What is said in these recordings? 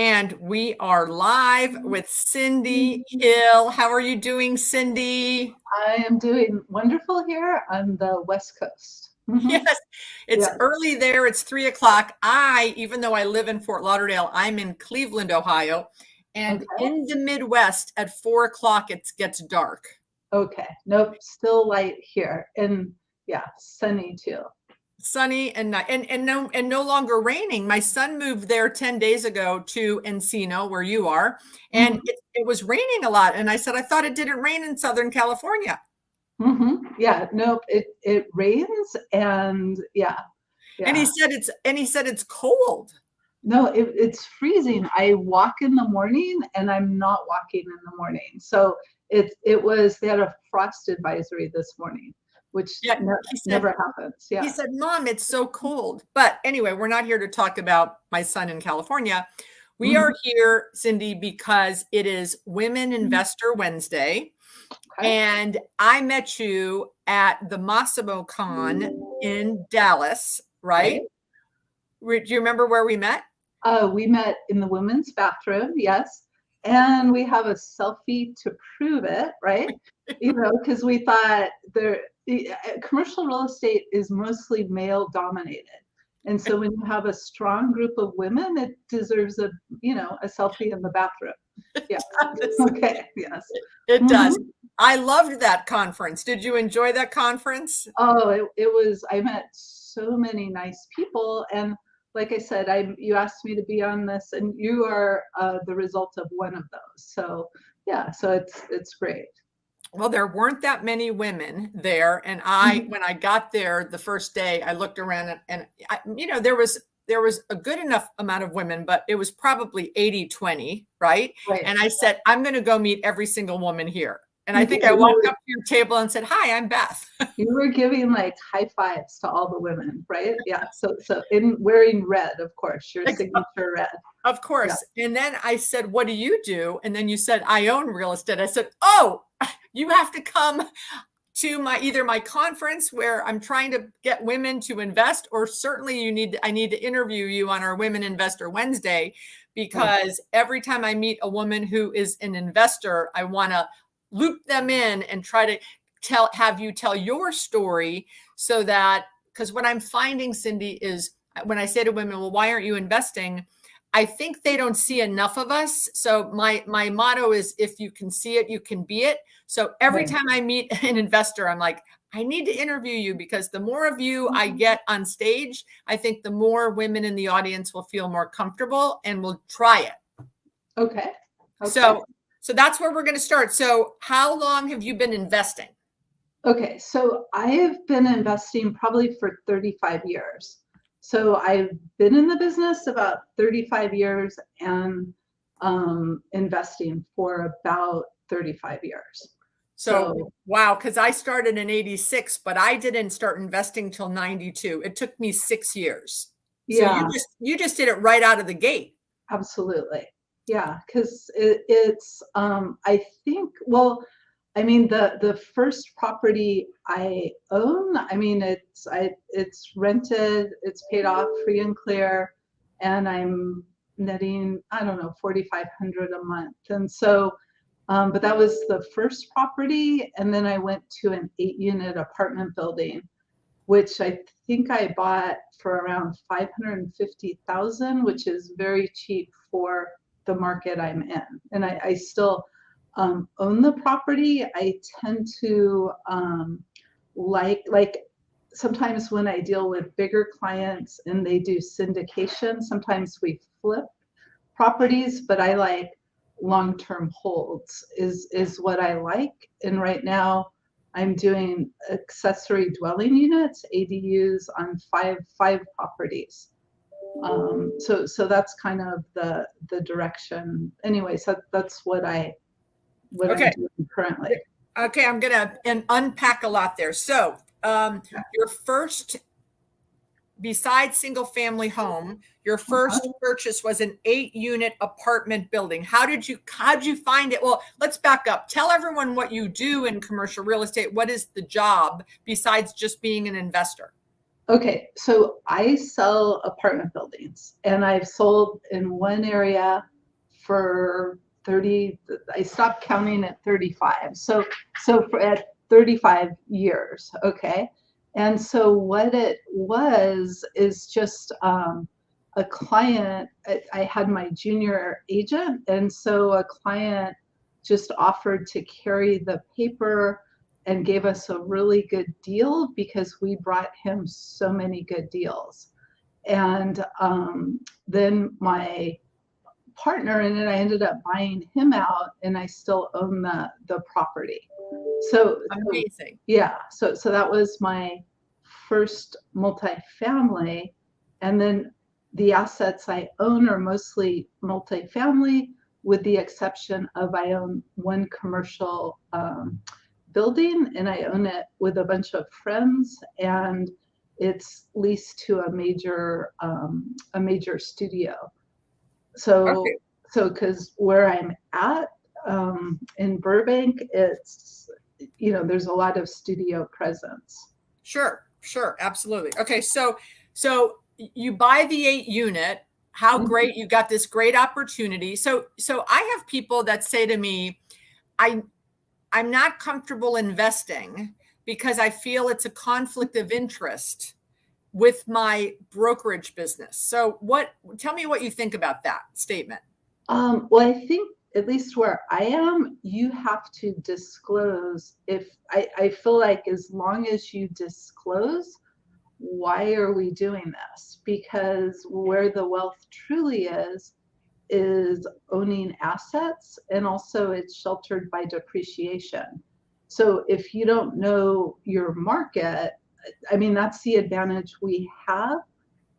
And we are live with Cindy Hill. How are you doing, Cindy? I am doing wonderful here on the West Coast. Yes, it's Yeah. early there. It's 3 o'clock. Even though I live in Fort Lauderdale, I'm in Cleveland, Ohio. And Okay. in the Midwest at 4 o'clock, it gets dark. Okay. Nope. Still light here, and yeah, sunny too. Sunny and no longer raining. My son moved there 10 days ago to Encino, where you are, and hmm it was raining a lot. And I said, I thought it didn't rain in Southern California. Yeah. Nope. It rains, and yeah, And yeah. he said it's cold. No, it's freezing. I walk in the morning, and I'm not walking in the morning. So it was they had a frost advisory this morning, which Yeah, never happens. he Yeah. said, Mom, it's so cold. But anyway, we're not here to talk about my son in California. We Mhm. are here, Cindy, because it is Women Investor Wednesday. Okay. And I met you at the Massimo Con in Dallas, right? Right. Do you remember where we met? We met in the women's bathroom, yes, and we have a selfie to prove it, right? Because we thought commercial real estate is mostly male dominated. And so when you have a strong group of women, it deserves a selfie in the bathroom. Yeah. Okay. Yes. It hmm does. I loved that conference. Did you enjoy that conference? Oh, I met so many nice people. And like I said, you asked me to be on this, and you are the result of one of those. So yeah, so it's great. Well, there weren't that many women there. And Mhm. when I got there the first day, I looked around there was a good enough amount of women, but it was probably 80-20, right? Right. And I said, I'm going to go meet every single woman here. And I You think did. I walked up to your table and said, Hi, I'm Beth. You were giving like high fives to all the women, right? Yeah. So in wearing red, of course, your signature red. Of Yeah. course. And then I said, What do you do? And then you said, I own real estate. I said, Oh, you have to come to either my conference where I'm trying to get women to invest, or certainly I need to interview you on our Women Investor Wednesday, Right. because every time I meet a woman who is an investor, I want to loop them in and try to have you tell your story, so that, because what I'm finding, Cindy, is when I say to women, well, why aren't you investing? I think they don't see enough of us. So my motto is, if you can see it, you can be it. So every Right. time I meet an investor, I'm like, I need to interview you, because the more of you I get on stage, I think the more women in the audience will feel more comfortable and will try it. Okay. Okay. So so that's where we're going to start. So how long have you been investing? Okay, so I have been investing probably for 35 years. So I've been in the business about 35 years, and investing for about 35 years. So, So wow, because I started in 86, but I didn't start investing till 92. It took me 6 years. So yeah, you just did it right out of the gate. absolutely. Yeah, because it's I think, well, I mean, the first property I own, I mean, it's rented, it's paid off free and clear, and I'm netting, I don't know, 4,500 a month. And so, but that was the first property, and then I went to an 8-unit apartment building, which I think I bought for around 550,000, which is very cheap for the market I'm in. And I still own the property. I tend to like sometimes when I deal with bigger clients and they do syndication, sometimes we flip properties, but I like long-term holds is what I like. And right now I'm doing accessory dwelling units, ADUs, on five properties. So that's kind of the direction. Anyway, so that's what I'm Okay. doing currently. Okay, I'm gonna unpack a lot there. So, your first, besides single family home, your Uh-huh. first purchase was an 8-unit apartment building. How'd you find it? Well, let's back up. Tell everyone what you do in commercial real estate. What is the job besides just being an investor? Okay, so I sell apartment buildings, and I've sold in one area for 30, I stopped counting at 35. So for at 35 years, okay? And so what it was is just a client, I had my junior agent, and so a client just offered to carry the paper and gave us a really good deal because we brought him so many good deals. And then my partner and then I ended up buying him out, and I still own the property. So Amazing. yeah, so that was my first multifamily, and then the assets I own are mostly multifamily, with the exception of I own one commercial building, and I own it with a bunch of friends, and it's leased to a major studio. Okay. So because where I'm at in Burbank, it's there's a lot of studio presence. Sure, sure, absolutely. Okay, so you buy the 8 unit. How great, you got this great opportunity. So I have people that say to me, I I'm not comfortable investing because I feel it's a conflict of interest with my brokerage business. So tell me what you think about that statement. Well, I think at least where I am, you have to disclose. If I feel like as long as you disclose, why are we doing this? Because where the wealth truly is owning assets, and also it's sheltered by depreciation. So if you don't know your market, I mean, that's the advantage we have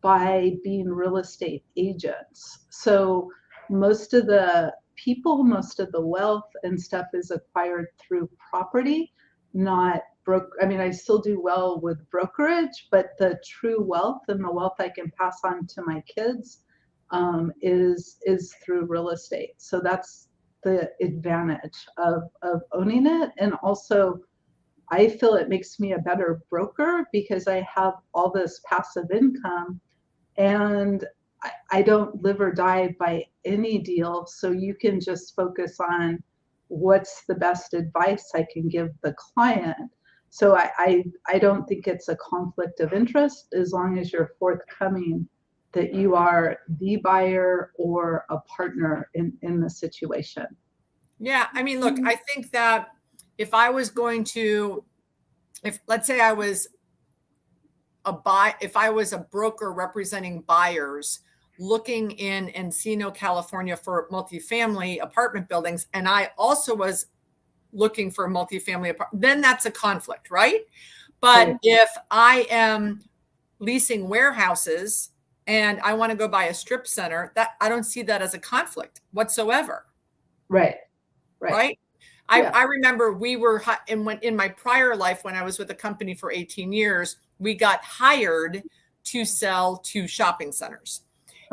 by being real estate agents. So most of the people, most of the wealth and stuff is acquired through property, not I mean, I still do well with brokerage, but the true wealth and the wealth I can pass on to my kids is through real estate. So that's the advantage of owning it. And also, I feel it makes me a better broker because I have all this passive income, and I don't live or die by any deal. So you can just focus on what's the best advice I can give the client. So I don't think it's a conflict of interest as long as you're forthcoming that you are the buyer or a partner in the situation. Yeah, I mean, look, I think that if I was going to, if let's say I was if I was a broker representing buyers looking in Encino, California for multifamily apartment buildings, and I also was looking for a multifamily apartment, then that's a conflict, right? But Right. if I am leasing warehouses and I want to go buy a strip center, that I don't see that as a conflict whatsoever. Right. Right. Right. Yeah. I remember we were in my prior life, when I was with a company for 18 years, we got hired to sell to shopping centers.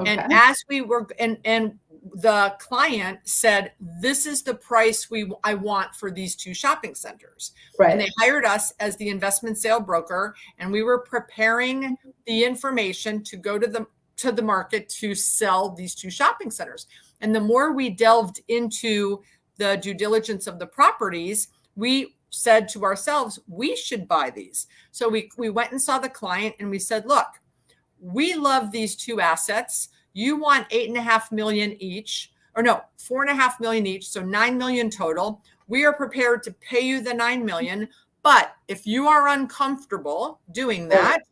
And Okay. as we were, and the client said, this is the price I want for these 2 shopping centers. And Right. they hired us as the investment sale broker, and we were preparing the information to go to the market to sell these 2 shopping centers. And the more we delved into the due diligence of the properties, we said to ourselves, we should buy these. So we went and saw the client and we said, look, we love these 2 assets. You want 8.5 million each, or no, 4.5 million each. So 9 million total. We are prepared to pay you the 9 million. But if you are uncomfortable doing that,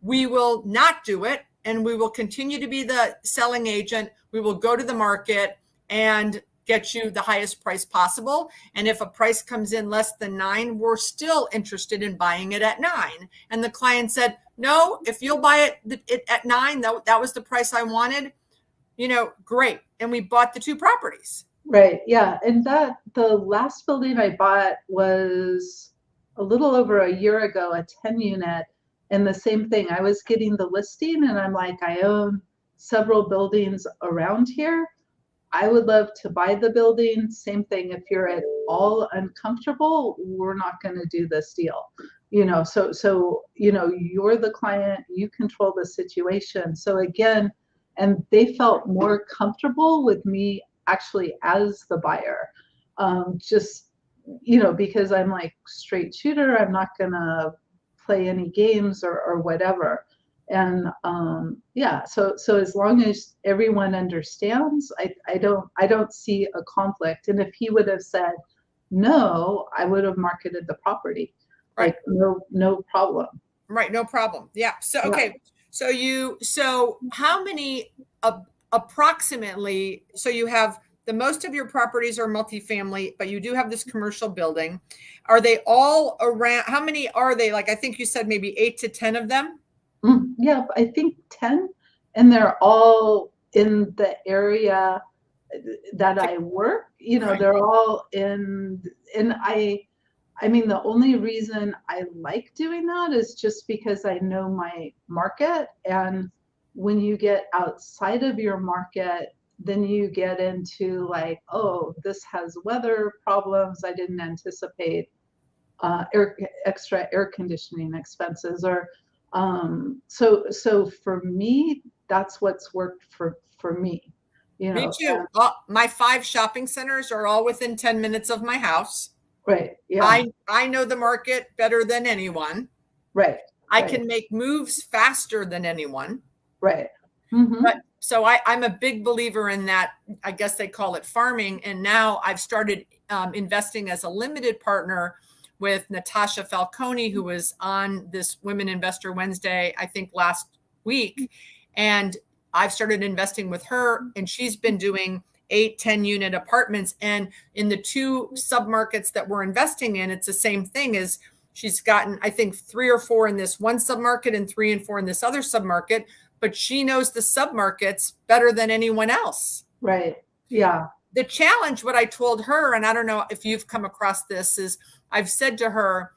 we will not do it. And we will continue to be the selling agent. We will go to the market and get you the highest price possible. And if a price comes in less than 9, we're still interested in buying it at 9. And the client said, no, if you'll buy it at 9, that was the price I wanted, great. And we bought the 2 properties. Right. Yeah. And the last building I bought was a little over a year ago, a 10 unit. And the same thing, I was getting the listing and I'm like, I own several buildings around here. I would love to buy the building. Same thing. If you're at all uncomfortable, we're not going to do this deal. You're the client, you control the situation. So again, and they felt more comfortable with me actually as the buyer. Just, because I'm like straight shooter, I'm not going to play any games or whatever. And yeah, so as long as everyone understands, I don't see a conflict. And if he would have said no, I would have marketed the property. Right. Like no problem. Right. No problem. Yeah. So, Yeah. okay. So how many approximately, so you have the most of your properties are multifamily, but you do have this commercial building. Are they all around? How many are they? Like, I think you said maybe 8 to 10 of them. Yeah, I think 10, and they're all in the area that I work. Right. They're all and I mean, the only reason I like doing that is just because I know my market. And when you get outside of your market, then you get into like, oh, this has weather problems. I didn't anticipate extra air conditioning expenses. Or so for me, that's what's worked for me. Me too. My 5 shopping centers are all within 10 minutes of my house. Right. Yeah. I know the market better than anyone. Right. I Right. can make moves faster than anyone. Right. Mm-hmm. But so I'm a big believer in that. I guess they call it farming. And now I've started investing as a limited partner with Natasha Falcone, who was on this Women Investor Wednesday, I think last week. And I've started investing with her, and she's been doing 8, 10 unit apartments. And in the 2 submarkets that we're investing in, it's the same thing. As she's gotten, I think, 3 or 4 in this one submarket and 3 and 4 in this other submarket, but she knows the submarkets better than anyone else. Right. Yeah. The challenge, what I told her, and I don't know if you've come across this, is I've said to her,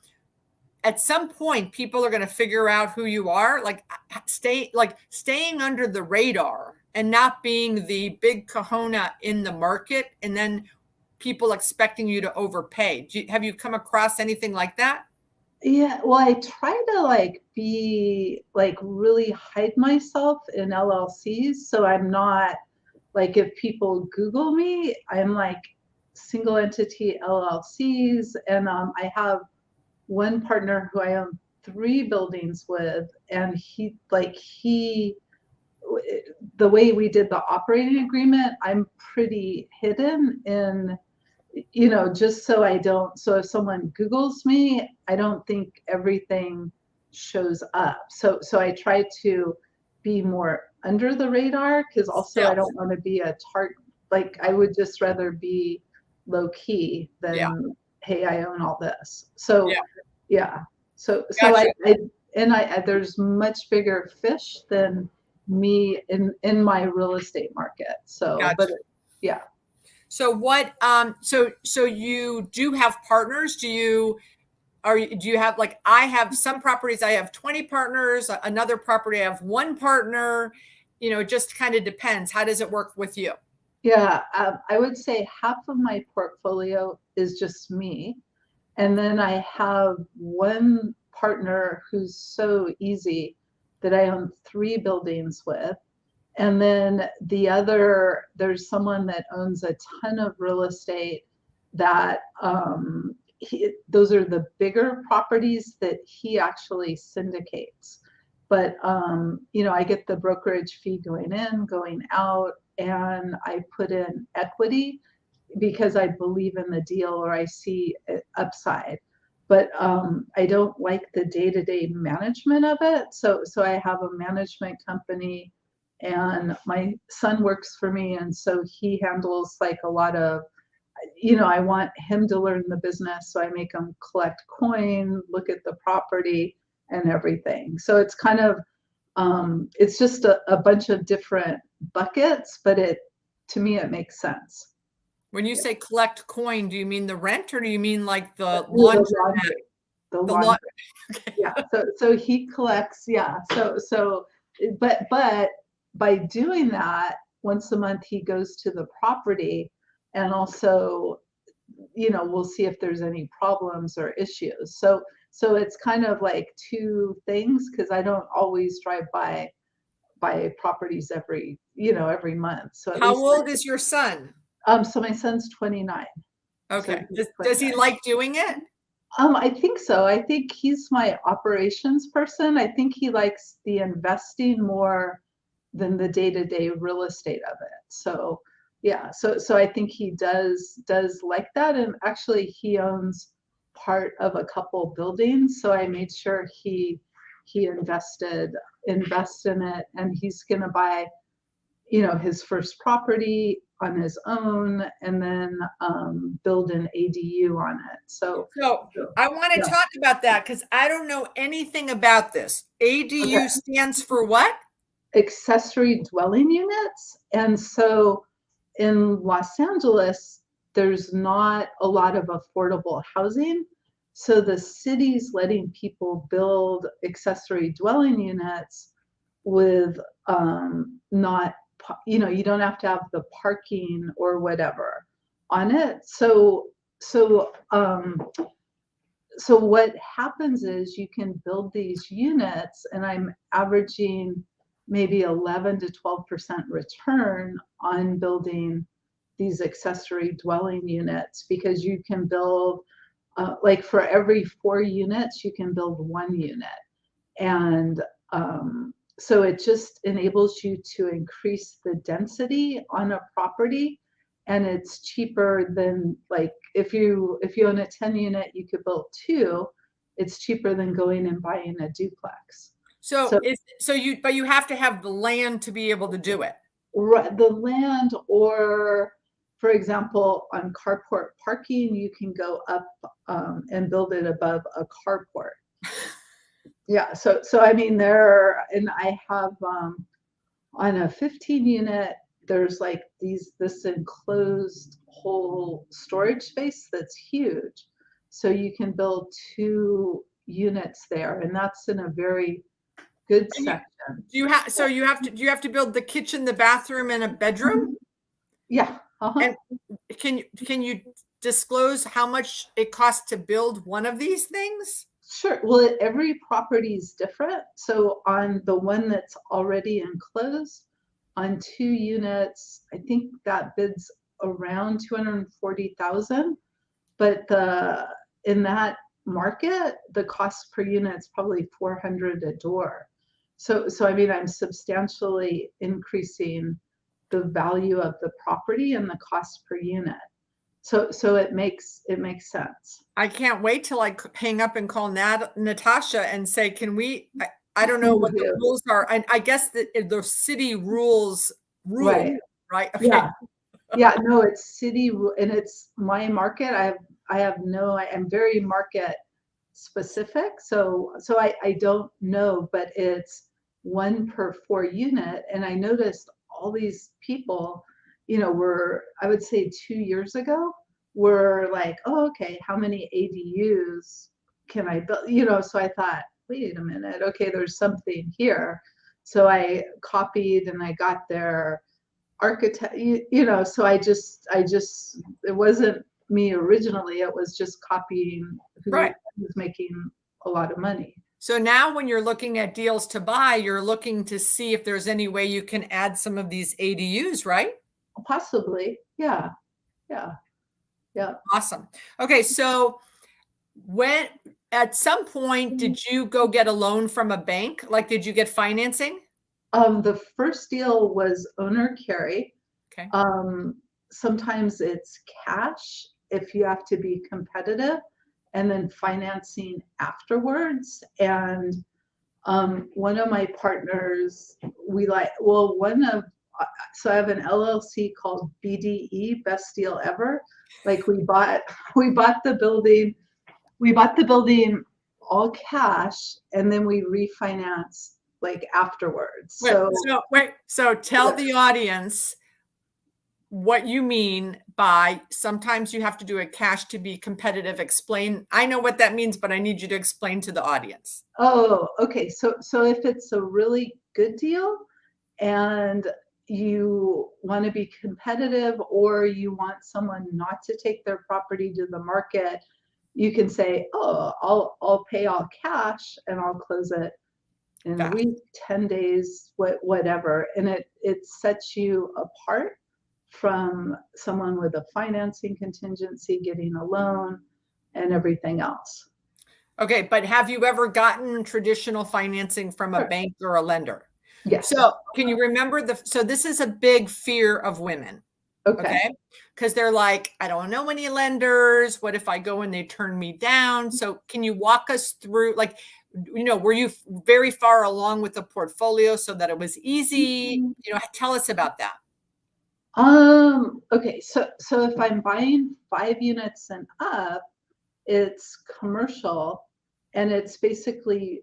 at some point, people are going to figure out who you are, like staying under the radar and not being the big kahuna in the market, and then people expecting you to overpay. Have you come across anything like that? Yeah, well, I try to like be like really hide myself in LLCs. So I'm not like, if people Google me, I'm like single entity LLCs. And I have one partner who I own 3 buildings with, and the way we did the operating agreement, I'm pretty hidden in, just so so if someone Googles me, I don't think everything shows up. So I try to be more under the radar, because also I don't want to be a target. Like, I would just rather be low key than, hey, I own all this. So yeah. So Gotcha. there's much bigger fish than me in my real estate market. So, Gotcha. but yeah. So what, so you do have partners? Do you have, like, I have some properties, I have 20 partners, another property, I have 1 partner, it just kind of depends. How does it work with you? Yeah, I would say half of my portfolio is just me. And then I have one partner who's so easy that I own 3 buildings with. And then there's someone that owns a ton of real estate that those are the bigger properties that he actually syndicates. But I get the brokerage fee going in, going out, and I put in equity because I believe in the deal or I see upside. But I don't like the day-to-day management of it. So I have a management company, and my son works for me, and so he handles like a lot of, I want him to learn the business, so I make him collect coin, look at the property and everything. So it's kind of it's just a bunch of different buckets, but to me it makes sense. When you say collect coin, do you mean the rent, or do you mean like the laundry? The laundry. Okay. Yeah. So he collects. Yeah. So but by doing that, once a month he goes to the property, and also, we'll see if there's any problems or issues. So it's kind of like two things, because I don't always drive by properties every month. So at How least old is your son? so my son's 29. So Okay. he's Does he 29. like doing it? I think so. I think he's my operations person. I think he likes the investing more than the day-to-day real estate of it. So yeah, so I think he does like that. And actually he owns part of a couple buildings. So I made sure he invest in it, and he's gonna buy, his first property on his own, and then build an ADU on it. So So I want to yeah. talk about that because I don't know anything about this. Okay. ADU stands for what? Accessory dwelling units. And so in Los Angeles, there's not a lot of affordable housing. So the city's letting people build accessory dwelling units with not, you don't have to have the parking or whatever on it. So what happens is you can build these units, and I'm averaging maybe 11 to 12% return on building these accessory dwelling units, because you can build, like for every 4 units, you can build 1 unit. And so it just enables you to increase the density on a property, and it's cheaper than, like, if you own a 10 unit, you could build 2. It's cheaper than going and buying a duplex. So So but you have to have the land to be able to do it. the land, or for example, on carport parking, you can go up and build it above a carport. Yeah, so I mean, and I have on a 15 unit, there's like this enclosed whole storage space that's huge. So you can build 2 units there, and that's in a very good And section. do you have to build the kitchen, the bathroom, and a bedroom? Yeah. And can you disclose how much it costs to build one of these things? Sure. Well, every property is different. So on the one that's already enclosed, on 2 units, I think that bids around 240,000. But in that market, the cost per unit is probably 400 a door. So I mean, I'm substantially increasing the value of the property and the cost per unit. So it makes sense. I can't wait till I hang up and call Natasha and say, can we, I don't know what the rules are. I guess the city rules, Right. right? Okay. Yeah. Yeah, no, it's and it's my market. I'm very market specific. So I don't know, but it's 1 per 4 unit. And I noticed all these people, I would say 2 years ago, were like, oh, okay, how many ADUs can I build? So I thought, wait a minute, okay, there's something here. So I copied and I got their architect, so it wasn't me originally, it was just copying who Right. was making a lot of money. So now when you're looking at deals to buy, you're looking to see if there's any way you can add some of these ADUs, right? Possibly. Yeah. Awesome. Okay. So when at some point did you go get a loan from a bank? Like, did you get financing? The first deal was owner carry. Okay. Sometimes it's cash if you have to be competitive, and then financing afterwards. And one of my partners, so I have an LLC called BDE, Best Deal Ever. Like we bought the building all cash, and then we refinanced like afterwards. So tell the audience what you mean by sometimes you have to do a cash to be competitive. Explain. I know what that means, but I need you to explain to the audience. Oh, okay. So if it's a really good deal, and you want to be competitive, or you want someone not to take their property to the market, you can say, oh, I'll pay all cash and I'll close it in a Fast. week, 10 days, whatever. And it sets you apart from someone with a financing contingency, getting a loan and everything else. Okay, but have you ever gotten traditional financing from a Sure. bank or a lender? Yes. So can you remember so this is a big fear of women. Okay. Because they're like, I don't know any lenders. What if I go and they turn me down? So can you walk us through, like, were you very far along with the portfolio so that it was easy? Tell us about that. Okay, so if I'm buying 5 units and up, it's commercial, and it's basically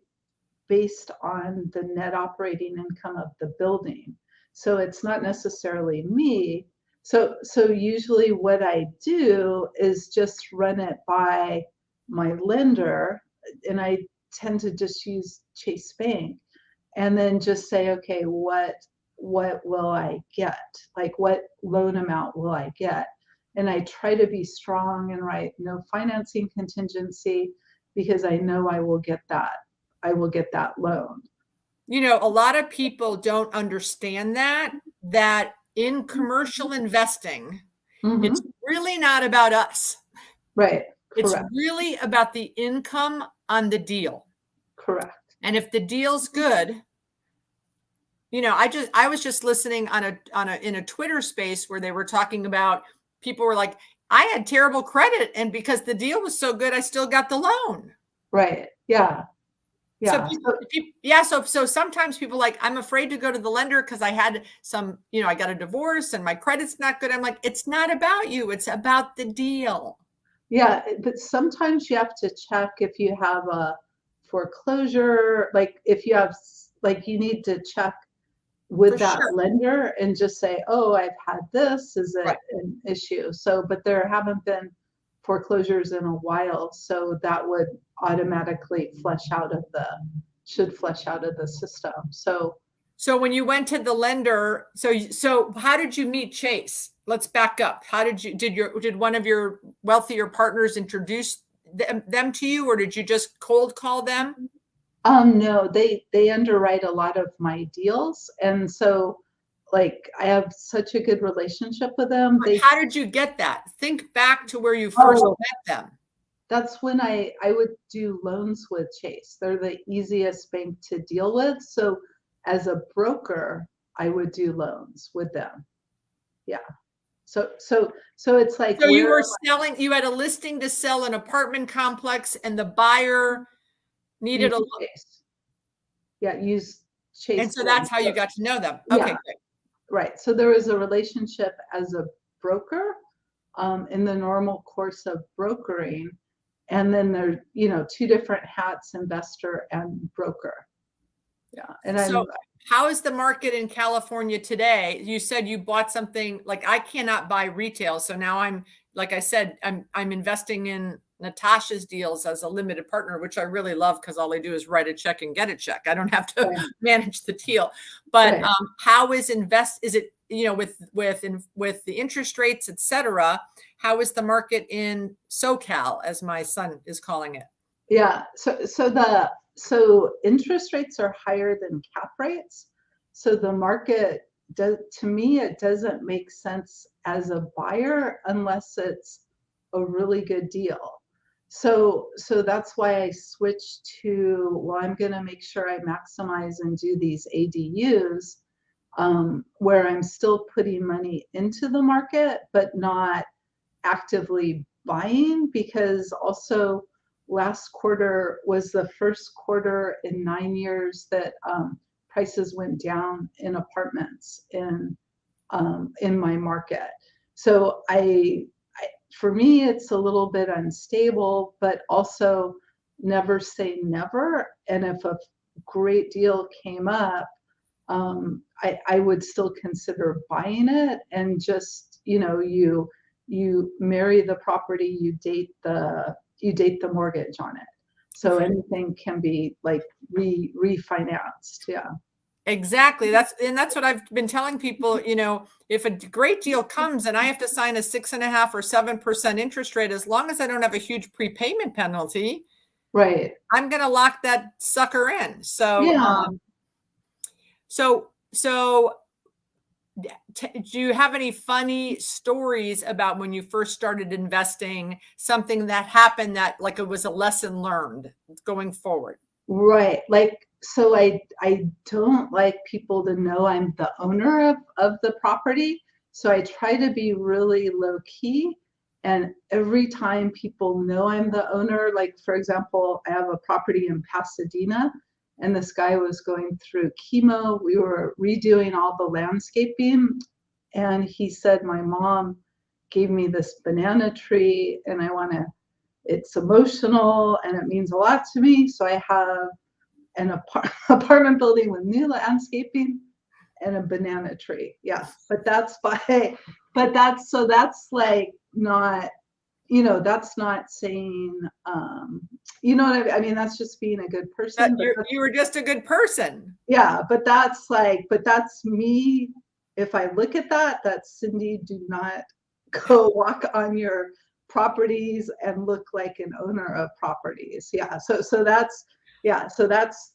based on the net operating income of the building. So it's not necessarily me. So usually what I do is just run it by my lender, and I tend to just use Chase Bank, and then just say, okay, what will I get? Like, what loan amount will I get? And I try to be strong and write no financing contingency, because I know I will get that loan. A lot of people don't understand that in commercial investing, it's really not about us. Right. It's Correct. really about the income on the deal. Correct. And if the deal's good, I was just listening in a Twitter space where they were talking about, people were like, I had terrible credit, and because the deal was so good, I still got the loan. Right. Yeah. Yeah. So sometimes people like, I'm afraid to go to the lender because I had I got a divorce and my credit's not good. I'm like, it's not about you. It's about the deal. Yeah. But sometimes you have to check if you have a foreclosure, like if you have, like, you need to check with For that sure. lender and just say, oh, I've had this. Is it Right. an issue? So, but there haven't been foreclosures in a while. So that would automatically should flush out of the system. So when you went to the lender, so how did you meet Chase? Let's back up. How did one of your wealthier partners introduce them to you, or did you just cold call them? No, they underwrite a lot of my deals, and so, like, I have such a good relationship with them. But how did you get that? Think back to where you first met them. That's when I would do loans with Chase. They're the easiest bank to deal with. So as a broker, I would do loans with them. Yeah. So it's like, So you were selling, you had a listing to sell an apartment complex, and the buyer needed a loan. Yeah, use Chase. And so that's how you got to know them. Yeah. Okay, good. Right. So there was a relationship as a broker, in the normal course of brokering. And then there, two different hats, investor and broker. Yeah. And So how is the market in California today? You said you bought something, like, I cannot buy retail. So now like I said, I'm investing in Natasha's deals as a limited partner, which I really love, because all I do is write a check and get a check. I don't have to manage the deal. But how is it, with the interest rates, et cetera, how is the market in SoCal, as my son is calling it? Yeah. So interest rates are higher than cap rates. So the market to me, it doesn't make sense as a buyer unless it's a really good deal. So that's why I switched to, well, I'm going to make sure I maximize and do these ADUs, where I'm still putting money into the market, but not actively buying, because also last quarter was the first quarter in 9 years that prices went down in apartments in my market. So for me, it's a little bit unstable, but also never say never. And if a great deal came up, I would still consider buying it. And just, you marry the property, you date the mortgage on it. So anything can be like refinanced. Yeah. Exactly. That's what I've been telling people, if a great deal comes and I have to sign a 6.5 or 7% interest rate, as long as I don't have a huge prepayment penalty, Right. I'm going to lock that sucker in. So, Yeah. so do you have any funny stories about when you first started investing, something that happened that like it was a lesson learned going forward? Right. Like, so I don't like people to know I'm the owner of the property. So I try to be really low key. And every time people know I'm the owner, like for example, I have a property in Pasadena and this guy was going through chemo. We were redoing all the landscaping and he said, my mom gave me this banana tree and it's emotional and it means a lot to me. So I have an apartment building with new landscaping and a banana tree. Yeah, but that's that's like not, that's not saying, what I mean? That's just being a good person. But You were just a good person. yeah, but that's me. If I look at that, that's Cindy, do not go walk on your properties and look like an owner of properties. Yeah. So that's, yeah. So that's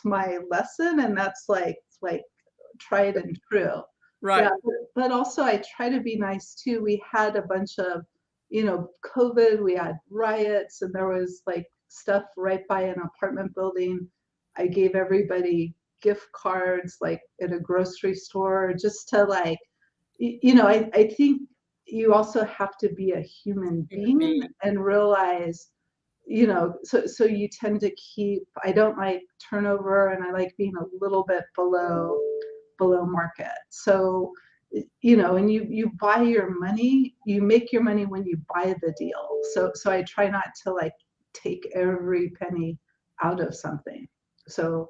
my lesson. And that's like tried and true. Right. Yeah. But also I try to be nice too. We had a bunch of, COVID, we had riots and there was like stuff right by an apartment building. I gave everybody gift cards like at a grocery store just to like, I think you also have to be a human being and realize, so you tend to keep, I don't like turnover and I like being a little bit below market. So, and you buy your money, you make your money when you buy the deal. So I try not to like take every penny out of something. So,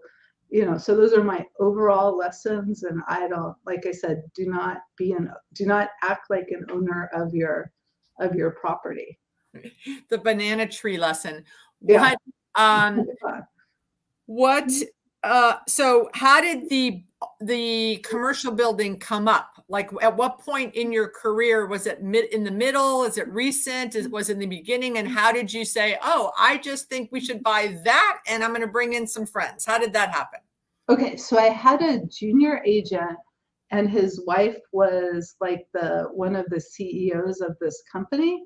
so those are my overall lessons. And I don't, like I said, do not act like an owner of your property. The banana tree lesson. Yeah. What so how did the commercial building come up? Like at what point in your career was it in the middle? Is it recent? Was it in the beginning? And how did you say, oh, I just think we should buy that and I'm going to bring in some friends? How did that happen? Okay, so I had a junior agent and his wife was like one of the CEOs of this company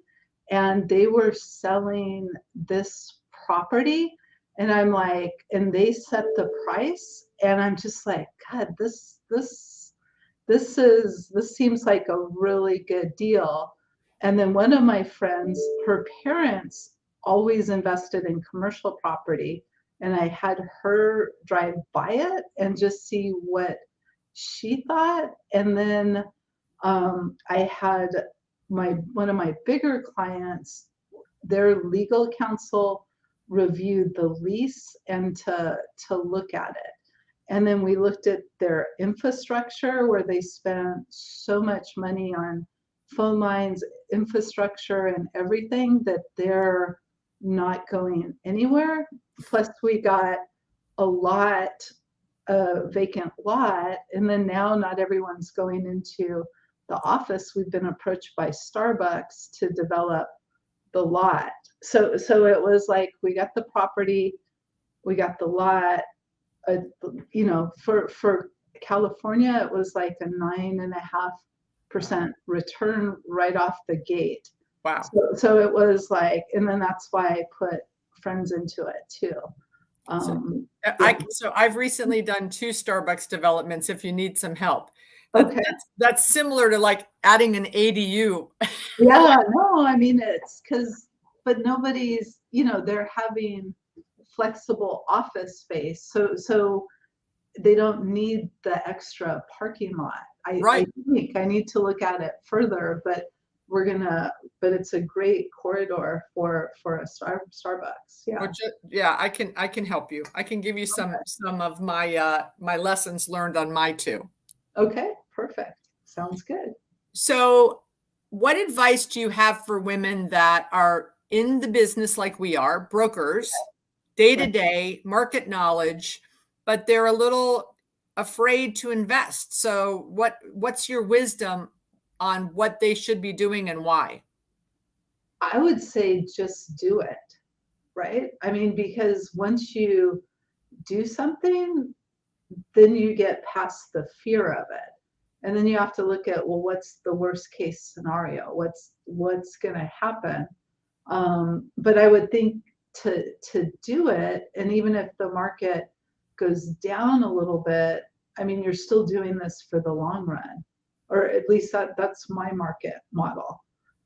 and they were selling this property and I'm like, and they set the price and I'm just like, God, this seems like a really good deal. And then one of my friends, her parents always invested in commercial property and I had her drive by it and just see what she thought. And then I had one of my bigger clients, their legal counsel reviewed the lease and to look at it. And then we looked at their infrastructure where they spent so much money on phone lines, infrastructure, and everything that they're not going anywhere. Plus, we got a vacant lot, and then now not everyone's going into the office. We've been approached by Starbucks to develop the lot. So it was like we got the property, we got the lot. For California, it was like a 9.5% return right off the gate. Wow. So it was like, and then that's why I put friends into it too. So I've recently done 2 Starbucks developments if you need some help. Okay. That's similar to like adding an ADU. Yeah, no, I mean, but nobody's, they're having flexible office space. So they don't need the extra parking lot. Right. I think I need to look at it further, but it's a great corridor for a Starbucks. Yeah. Yeah, I can help you. I can give you some of my my lessons learned on my 2. Okay, perfect. Sounds good. So, what advice do you have for women that are in the business like we are, brokers, day to day, market knowledge, but they're a little afraid to invest. So what's your wisdom on what they should be doing and why? I would say just do it, right? I mean, because once you do something, then you get past the fear of it. And then you have to look at, well, what's the worst case scenario? What's going to happen? But I would think to do it, and even if the market goes down a little bit, I mean, you're still doing this for the long run, or at least that's my market model.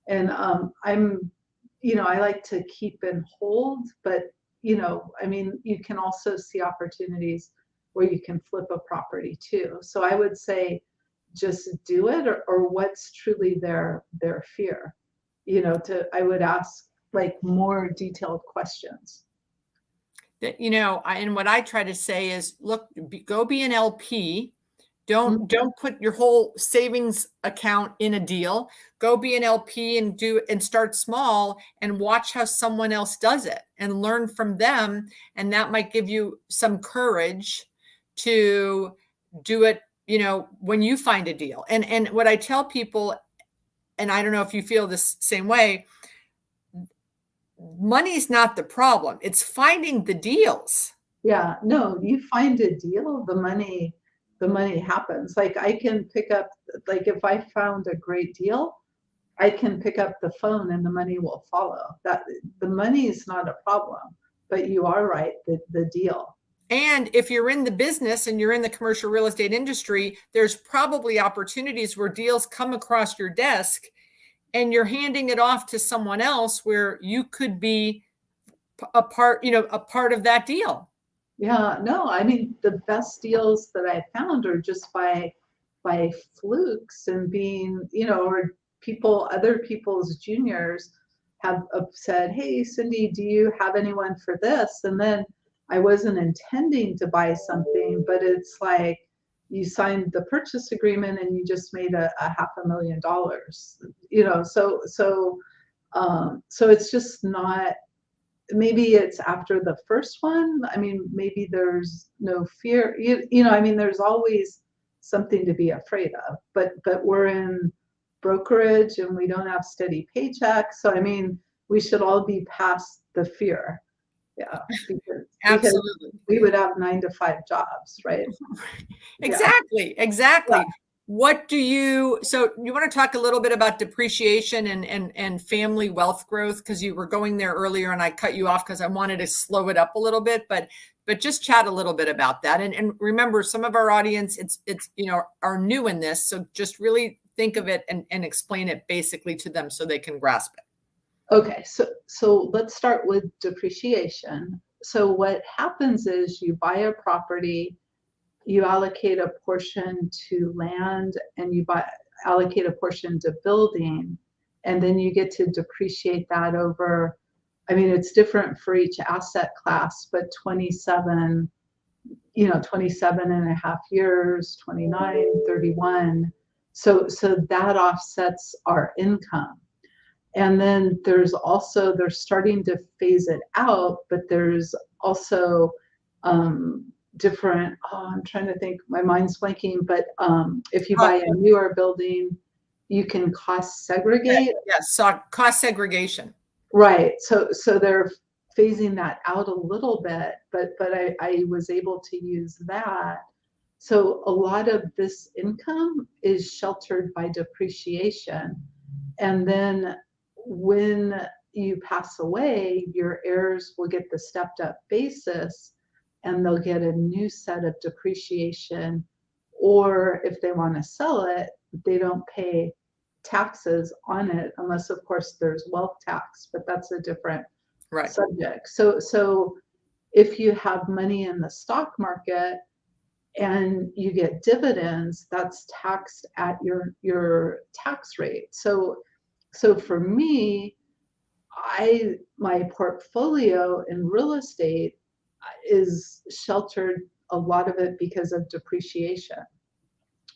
And I like to keep and hold, but I mean, you can also see opportunities where you can flip a property too. So I would say just do it, or what's truly their fear. I would ask like more detailed questions. And what I try to say is, look, go be an LP. Mhm. Don't put your whole savings account in a deal. Go be an LP and start small and watch how someone else does it and learn from them. And that might give you some courage to do it, when you find a deal. And what I tell people, and I don't know if you feel this same way, money's not the problem. It's finding the deals. Yeah, no, you find a deal, the money happens. Like I can pick up, like if I found a great deal, I can pick up the phone and the money will follow. That the money is not a problem, but you are right, the deal. And if you're in the business and you're in the commercial real estate industry, there's probably opportunities where deals come across your desk and you're handing it off to someone else where you could be a part of that deal. Yeah, no, I mean the best deals that I found are just by flukes and being, or other people's juniors have said, "Hey, Cindy, do you have anyone for this?" And then I wasn't intending to buy something, but it's like you signed the purchase agreement and you just made a $500,000. So it's just not. Maybe it's after the first one. I mean, maybe there's no fear. I mean, there's always something to be afraid of. But we're in brokerage and we don't have steady paychecks. So I mean, we should all be past the fear. Yeah, because Absolutely. we would have 9 to 5 jobs, right? Yeah. Exactly. So you want to talk a little bit about depreciation and family wealth growth, because you were going there earlier and I cut you off because I wanted to slow it up a little bit, but just chat a little bit about that. And remember, some of our audience, are new in this. So just really think of it and explain it basically to them so they can grasp it. Okay, so let's start with depreciation. So what happens is you buy a property, you allocate a portion to land, and allocate a portion to building, and then you get to depreciate that over, I mean, it's different for each asset class, but 27 and a half years, 29, 31. So that offsets our income. And then they're starting to phase it out, but there's also different, I'm trying to think, my mind's blanking, but if you buy a newer building, you can cost segregate. Yes, so cost segregation. Right. So they're phasing that out a little bit, but I was able to use that. So a lot of this income is sheltered by depreciation. And then when you pass away, your heirs will get the stepped up basis and they'll get a new set of depreciation. Or if they want to sell it, they don't pay taxes on it unless, of course, there's wealth tax, but that's a different subject. So if you have money in the stock market and you get dividends, that's taxed at your tax rate. So for me, my portfolio in real estate is sheltered, a lot of it because of depreciation.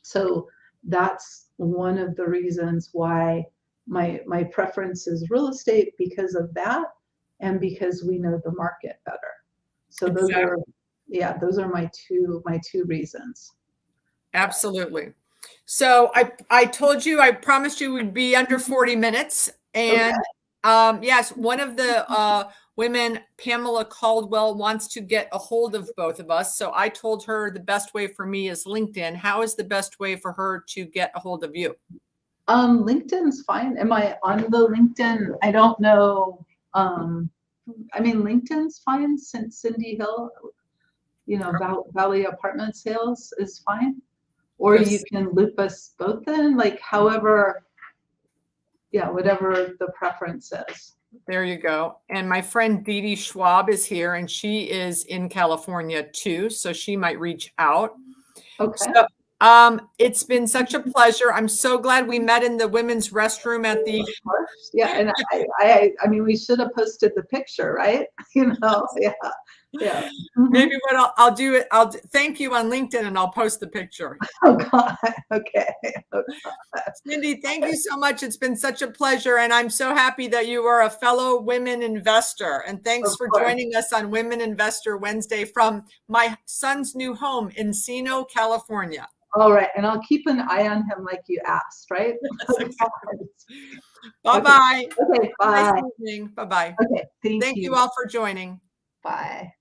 So that's one of the reasons why my preference is real estate, because of that, and because we know the market better. So those are my two reasons. Absolutely. So I told you, I promised you we'd be under 40 minutes. And yes, one of the women, Pamela Caldwell, wants to get a hold of both of us. So I told her the best way for me is LinkedIn. How is the best way for her to get a hold of you? LinkedIn's fine. Am I on the LinkedIn? I don't know. I mean, LinkedIn's fine since Cindy Hill, you know, Valley Apartment Sales is fine. Or you can loop us both in, like however, yeah, whatever the preference is. There you go. And my friend Dee Dee Schwab is here, and she is in California too, so she might reach out. Okay. So, it's been such a pleasure. I'm so glad we met in the women's restroom at the. Yeah, and I mean, we should have posted the picture, right? You know, yeah, yeah. Maybe what I'll do it. Thank you on LinkedIn, and I'll post the picture. Oh God. Okay. Cindy, thank you so much. It's been such a pleasure, and I'm so happy that you are a fellow women investor. And thanks for joining us on Women Investor Wednesday from my son's new home, Encino, California. All right, and I'll keep an eye on him like you asked, right? Bye-bye. Okay, bye. Nice evening. Bye-bye. Okay, thank Thank you. you all for joining. Bye.